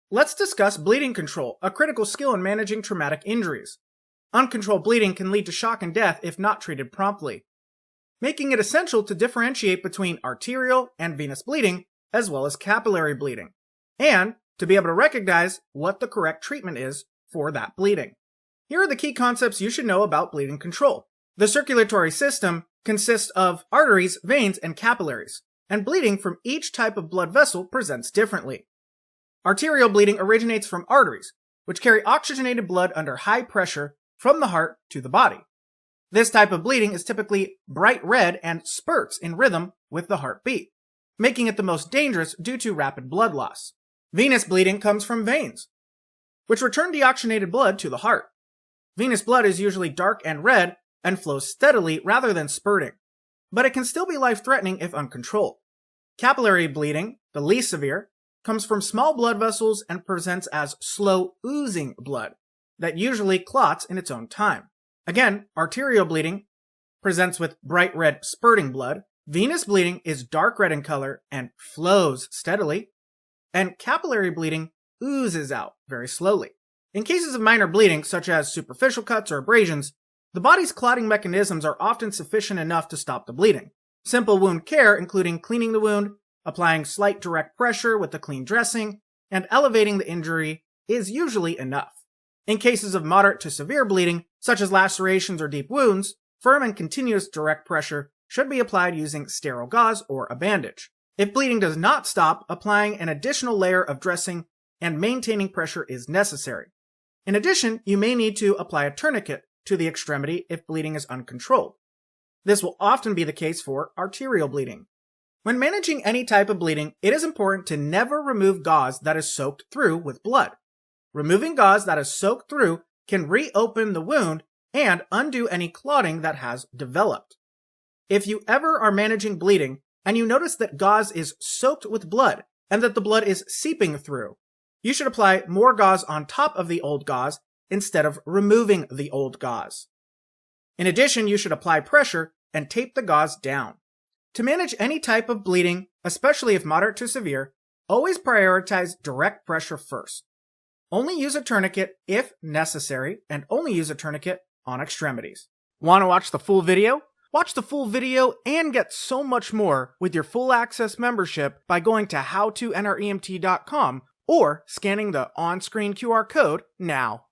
Let's discuss bleeding control, a critical skill in managing traumatic injuries. Uncontrolled bleeding can lead to shock and death if not treated promptly, making it essential to differentiate between arterial and venous bleeding, as well as capillary bleeding, and to be able to recognize what the correct treatment is for that bleeding. Here are the key concepts you should know about bleeding control. The circulatory system consists of arteries, veins, and capillaries, and bleeding from each type of blood vessel presents differently. Arterial bleeding originates from arteries, which carry oxygenated blood under high pressure from the heart to the body. This type of bleeding is typically bright red and spurts in rhythm with the heartbeat, making it the most dangerous due to rapid blood loss. Venous bleeding comes from veins, which return deoxygenated blood to the heart. Venous blood is usually dark and red and flows steadily rather than spurting, but it can still be life-threatening if uncontrolled. Capillary bleeding, the least severe, comes from small blood vessels and presents as slow oozing blood that usually clots in its own time. Again, arterial bleeding presents with bright red spurting blood. Venous bleeding is dark red in color and flows steadily, and capillary bleeding oozes out very slowly. In cases of minor bleeding, such as superficial cuts or abrasions, the body's clotting mechanisms are often sufficient enough to stop the bleeding. Simple wound care, including cleaning the wound, applying slight direct pressure with a clean dressing, and elevating the injury, is usually enough. In cases of moderate to severe bleeding, such as lacerations or deep wounds, firm and continuous direct pressure should be applied using sterile gauze or a bandage. If bleeding does not stop, applying an additional layer of dressing and maintaining pressure is necessary. In addition, you may need to apply a tourniquet to the extremity if bleeding is uncontrolled. This will often be the case for arterial bleeding. When managing any type of bleeding, it is important to never remove gauze that is soaked through with blood. Removing gauze that is soaked through can reopen the wound and undo any clotting that has developed. If you ever are managing bleeding and you notice that gauze is soaked with blood and that the blood is seeping through, you should apply more gauze on top of the old gauze instead of removing the old gauze. In addition, you should apply pressure and tape the gauze down. To manage any type of bleeding, especially if moderate to severe, always prioritize direct pressure first. Only use a tourniquet if necessary, and only use a tourniquet on extremities. Want to watch the full video? Watch the full video and get so much more with your full access membership by going to howtonremt.com or scanning the on-screen QR code now.